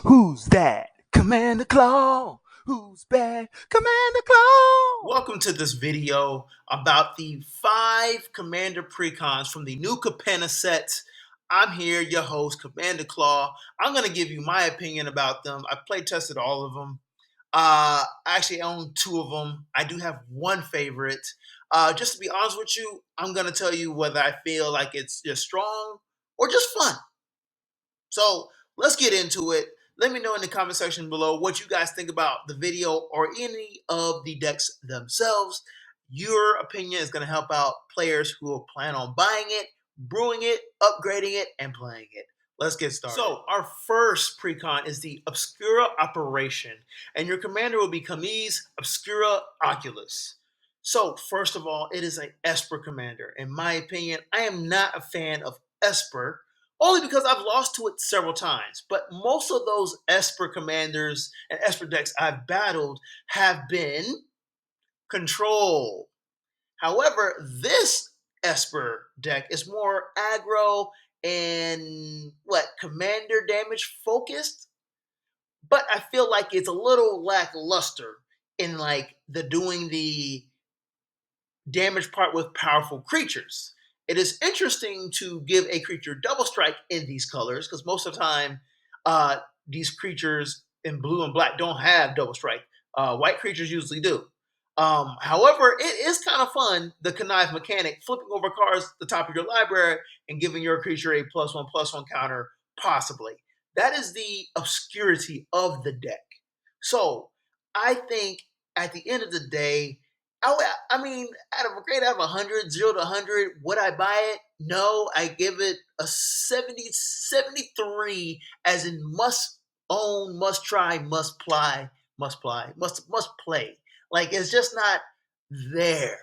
Who's that? Commander Claw. Who's bad? Commander Claw. Welcome to this video about the 5 Commander Precons from the new Capenna set. I'm here, your host, Commander Claw. I'm going to give you my opinion about them. I play tested all of them. I actually own 2 of them. I do have one favorite. Just to be honest with you, I'm going to tell you whether I feel like it's just strong or just fun. So let's get into it. Let me know in the comment section below what you guys think about the video or any of the decks themselves. Your opinion is going to help out players who will plan on buying it, brewing it, upgrading it, and playing it. Let's get started. So our first precon is the Obscura Operation, and your commander will be Camise Obscura Oculus. So first of all, it is an Esper commander. In my opinion, I am not a fan of Esper, only because I've lost to it several times. But most of those Esper commanders and Esper decks I've battled have been control. However, this Esper deck is more aggro and commander damage focused, but I feel like it's a little lackluster in the doing the damage part with powerful creatures. It is interesting to give a creature double strike in these colors because most of the time these creatures in blue and black don't have double strike. White creatures usually do. However, it is kind of fun, the connive mechanic, flipping over cards at the top of your library and giving your creature a +1/+1 counter, possibly. That is the obscurity of the deck. So I think at the end of the day, I mean, out of a grade out of 100, 0 to 100, would I buy it? No, I give it a 70, 73, as in must own, must try, must play. Like, it's just not there.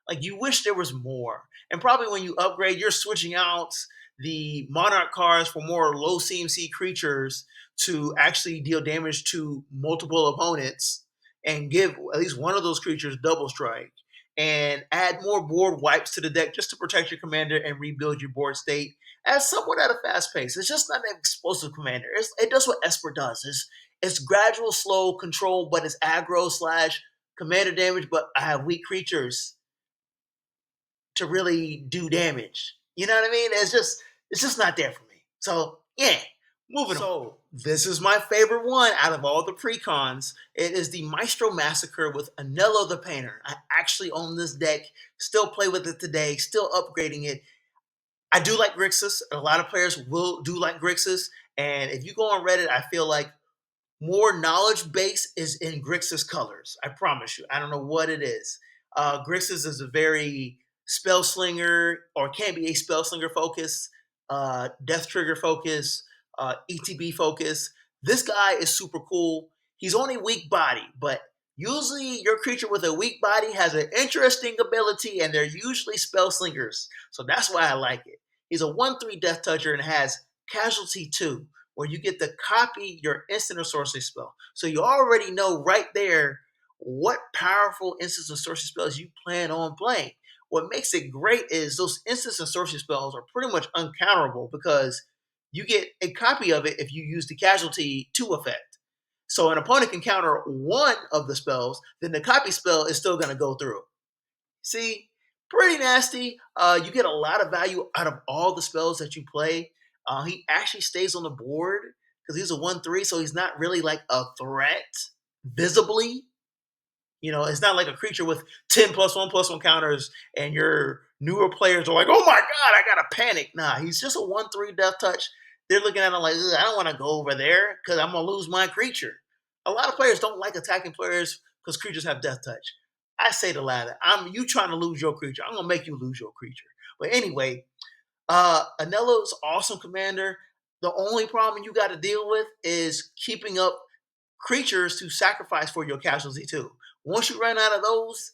Like, you wish there was more. And probably when you upgrade, you're switching out the Monarch cards for more low CMC creatures to actually deal damage to multiple opponents and give at least one of those creatures double strike and add more board wipes to the deck just to protect your commander and rebuild your board state at somewhat at a fast pace. It's just not an explosive commander. It does what Esper does. It's gradual, slow control, but it's aggro slash commander damage, but I have weak creatures to really do damage. You know what I mean? It's just not there for me. So yeah, moving on. So this is my favorite one out of all the precons. It is the Maestro Massacre with Anello the Painter. I actually own this deck, still play with it today, still upgrading it. I do like Grixis. A lot of players do like Grixis. And if you go on Reddit, I feel like more knowledge base is in Grixis colors. I promise you. I don't know what it is. Grixis is a very spell slinger, or can be a spell slinger focus, death trigger focus, ETB focus. This guy is super cool. He's only weak body, but usually your creature with a weak body has an interesting ability, and they're usually spell slingers. So that's why I like it. He's a 1/3 death toucher and has casualty 2, where you get to copy your instant or sorcery spell. So you already know right there what powerful instants and sorcery spells you plan on playing. What makes it great is those instants and sorcery spells are pretty much uncounterable because you get a copy of it if you use the casualty 2 effect. So an opponent can counter one of the spells, then the copy spell is still going to go through. See, pretty nasty. You get a lot of value out of all the spells that you play. He actually stays on the board because he's a 1/3, so he's not really like a threat visibly. You know, it's not like a creature with 10 +1/+1 counters and your newer players are like, oh my God, I gotta panic. Nah, he's just a 1/3 death touch. They're looking at him like, I don't want to go over there because I'm gonna lose my creature. A lot of players don't like attacking players because creatures have death touch. I say the latter. You trying to lose your creature. I'm gonna make you lose your creature. But anyway, Anello's awesome commander. The only problem you got to deal with is keeping up creatures to sacrifice for your casualty too. Once you run out of those,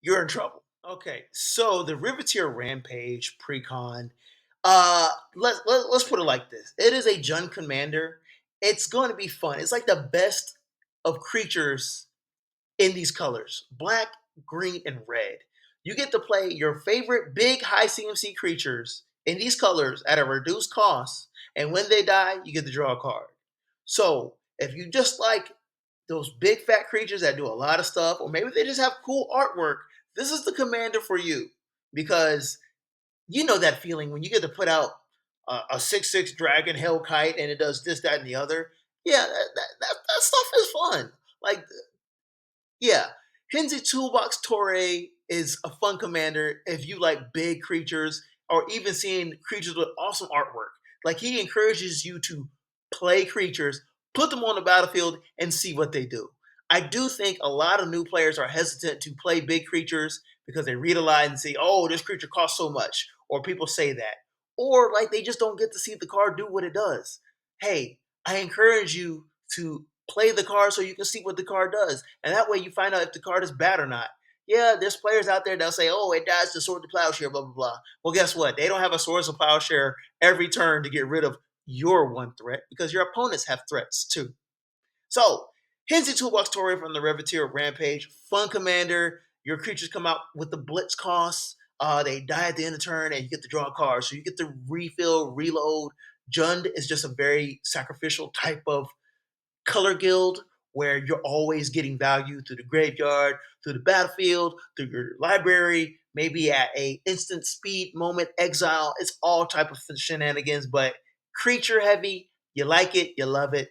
you're in trouble. Okay, so the Riveter Rampage precon. Let's put it like this: it is a Jund commander. It's going to be fun. It's like the best of creatures in these colors: black, green, and red. You get to play your favorite big high CMC creatures in these colors at a reduced cost, and when they die, you get to draw a card. So if you just like those big fat creatures that do a lot of stuff, or maybe they just have cool artwork, this is the commander for you. Because you know that feeling when you get to put out a 6/6 dragon hellkite and it does this, that, and the other. Yeah, that stuff is fun. Like, yeah, Henzi Toolbox Torre is a fun commander if you like big creatures or even seeing creatures with awesome artwork. Like, he encourages you to play creatures, put them on the battlefield, and see what they do. I do think a lot of new players are hesitant to play big creatures because they read a lot and say, oh, this creature costs so much, or people say that. Or like they just don't get to see the card do what it does. Hey, I encourage you to play the card so you can see what the card does. And that way you find out if the card is bad or not. Yeah, there's players out there that'll say, oh, it dies to Sword to Plowshare, blah, blah, blah. Well, guess what? They don't have a Swords to Plowshare every turn to get rid of your one threat because your opponents have threats too. So, here's the Toolbox Torre from the Riveter Rampage. Fun commander. Your creatures come out with the blitz costs. They die at the end of the turn, and you get to draw a card. So you get to refill, reload. Jund is just a very sacrificial type of color guild where you're always getting value through the graveyard, through the battlefield, through your library, maybe at a instant speed moment, exile. It's all type of shenanigans, but creature heavy. You like it, you love it.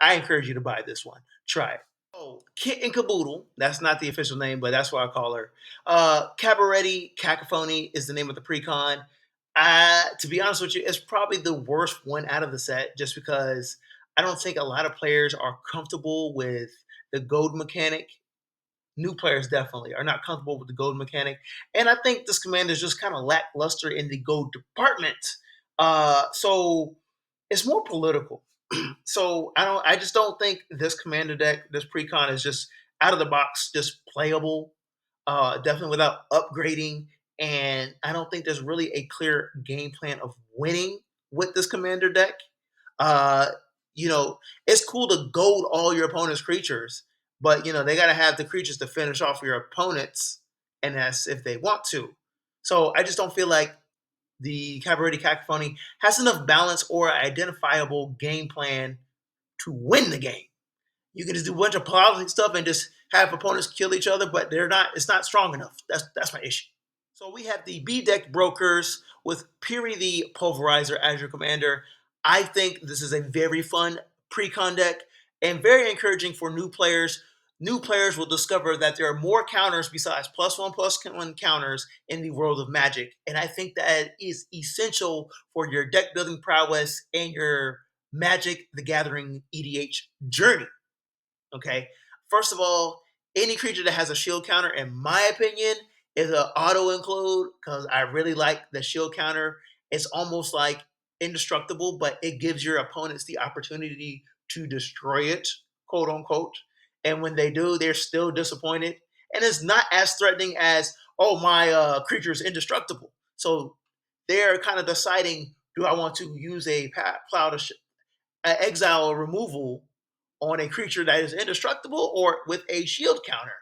I encourage you to buy this one. Try it. Oh, Kit and Caboodle. That's not the official name, but that's what I call her. Cabaretti Cacophony is the name of the precon. To be honest with you, it's probably the worst one out of the set just because I don't think a lot of players are comfortable with the gold mechanic. New players definitely are not comfortable with the gold mechanic. And I think this commander is just kind of lackluster in the gold department. So it's more political. So I just don't think this commander deck, this precon is just out of the box, just playable. Definitely without upgrading. And I don't think there's really a clear game plan of winning with this commander deck. Uh, you know, it's cool to gold all your opponent's creatures, but they got to have the creatures to finish off your opponents, and that's if they want to. So I just don't feel like the Cabaret Cacophony has enough balance or identifiable game plan to win the game. You can just do a bunch of politics stuff and just have opponents kill each other, but they're not. It's not strong enough. That's my issue. So we have the Bedecked Brokers with Piri the Pulverizer as your commander. I think this is a very fun pre-con deck and very encouraging for new players. New players will discover that there are more counters besides +1/+1 counters in the world of Magic. And I think that is essential for your deck building prowess and your Magic the Gathering EDH journey. Okay. First of all, any creature that has a shield counter, in my opinion, is an auto include because I really like the shield counter. It's almost like indestructible, but it gives your opponents the opportunity to destroy it, quote unquote. And when they do, they're still disappointed. And it's not as threatening as, oh, my creature is indestructible. So they're kind of deciding, do I want to use a cloud of exile or removal on a creature that is indestructible or with a shield counter?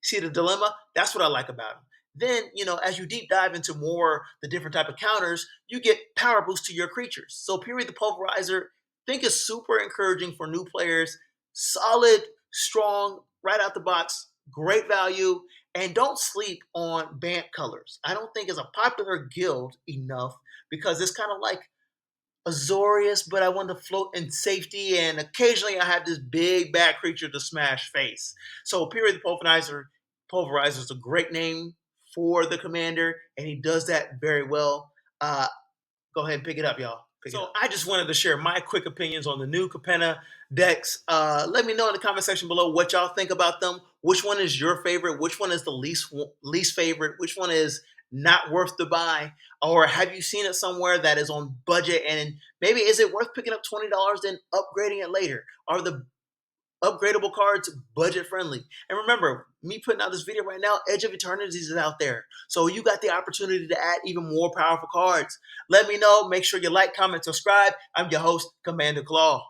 See the dilemma? That's what I like about them. Then, as you deep dive into more the different type of counters, you get power boost to your creatures. So Period the Pulverizer, I think is super encouraging for new players. Solid, strong, right out the box, great value, and don't sleep on Bant colors. I don't think it's a popular guild enough because it's kind of like Azorius, but I want to float in safety, and occasionally I have this big bad creature to smash face. So Period the Pulverizer is a great name for the commander, and he does that very well. Go ahead and pick it up, y'all. So I just wanted to share my quick opinions on the new Capenna decks. Let me know in the comment section below what y'all think about them. Which one is your favorite? Which one is the least favorite? Which one is not worth to buy? Or have you seen it somewhere that is on budget and maybe is it worth picking up $20 then upgrading it later? Are the upgradable cards budget friendly? And remember, me putting out this video right now, Edge of Eternities is out there. So you got the opportunity to add even more powerful cards. Let me know. Make sure you like, comment, subscribe. I'm your host, Commander Claw.